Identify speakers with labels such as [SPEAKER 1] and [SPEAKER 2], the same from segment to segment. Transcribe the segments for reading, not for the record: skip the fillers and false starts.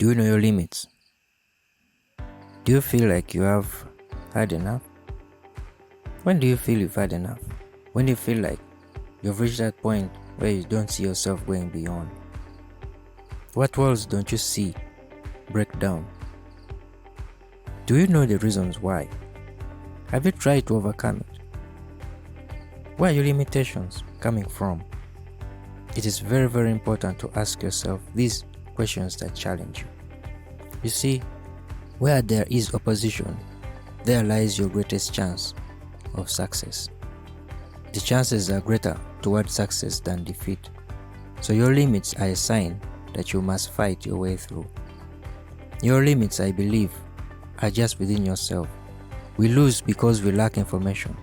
[SPEAKER 1] Do you know your limits? Do you feel like you have had enough? When do you feel you've had enough? When do you feel like you've reached that point where you don't see yourself going beyond? What walls don't you see break down? Do you know the reasons why? Have you tried to overcome it? Where are your limitations coming from? It is very, very important to ask yourself these questions that challenge you. You see, where there is opposition, there lies your greatest chance of success. The chances are greater toward success than defeat. So your limits are a sign that you must fight your way through. Your limits, I believe, are just within yourself. We lose because we lack information.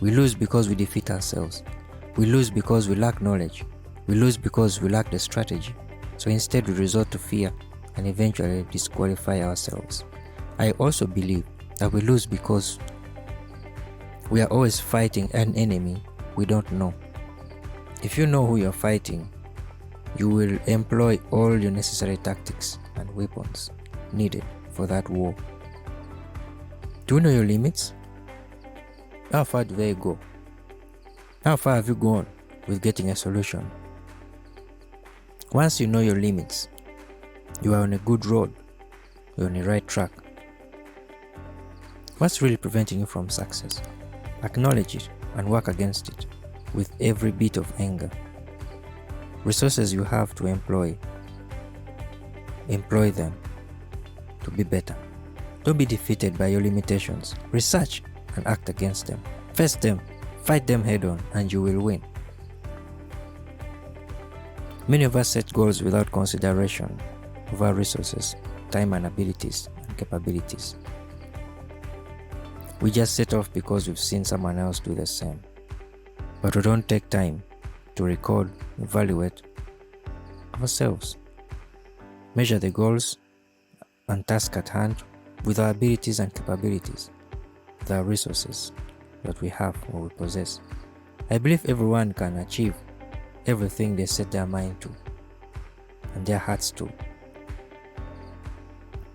[SPEAKER 1] We lose because we defeat ourselves. We lose because we lack knowledge. We lose because we lack the strategy. So instead we resort to fear and eventually disqualify ourselves. I also believe that we lose because we are always fighting an enemy we don't know. If you know who you're fighting, you will employ all your necessary tactics and weapons needed for that war. Do you know your limits? How far do they go? How far have you gone with getting a solution? Once you know your limits, you are on a good road. You're on the right track. What's really preventing you from success? Acknowledge it and work against it with every bit of anger. Resources you have to employ them to be better. Don't be defeated by your limitations. Research and act against them. Face them, fight them head on, and you will win. Many of us set goals without consideration of our resources, time and abilities and capabilities. We just set off because we've seen someone else do the same. But we don't take time to record, evaluate ourselves. Measure the goals and tasks at hand with our abilities and capabilities, with our resources that we have or we possess. I believe everyone can achieve everything they set their mind to and their hearts to.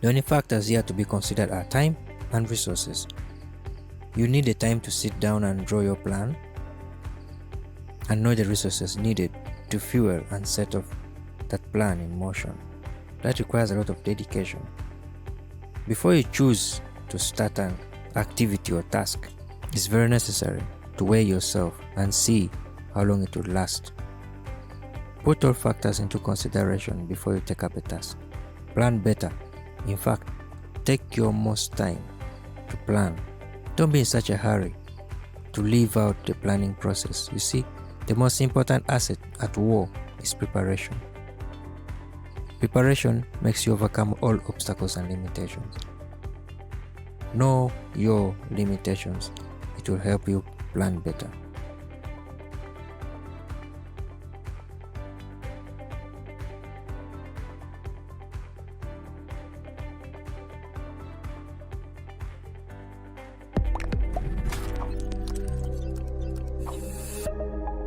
[SPEAKER 1] The only factors here to be considered are time and resources. You need the time to sit down and draw your plan and know the resources needed to fuel and set off that plan in motion. That requires a lot of dedication. Before you choose to start an activity or task, it's very necessary to weigh yourself and see how long it will last. Put all factors into consideration before you take up a task. Plan better. In fact, take your most time to plan. Don't be in such a hurry to leave out the planning process. You see, the most important asset at war is preparation. Preparation makes you overcome all obstacles and limitations. Know your limitations. It will help you plan better.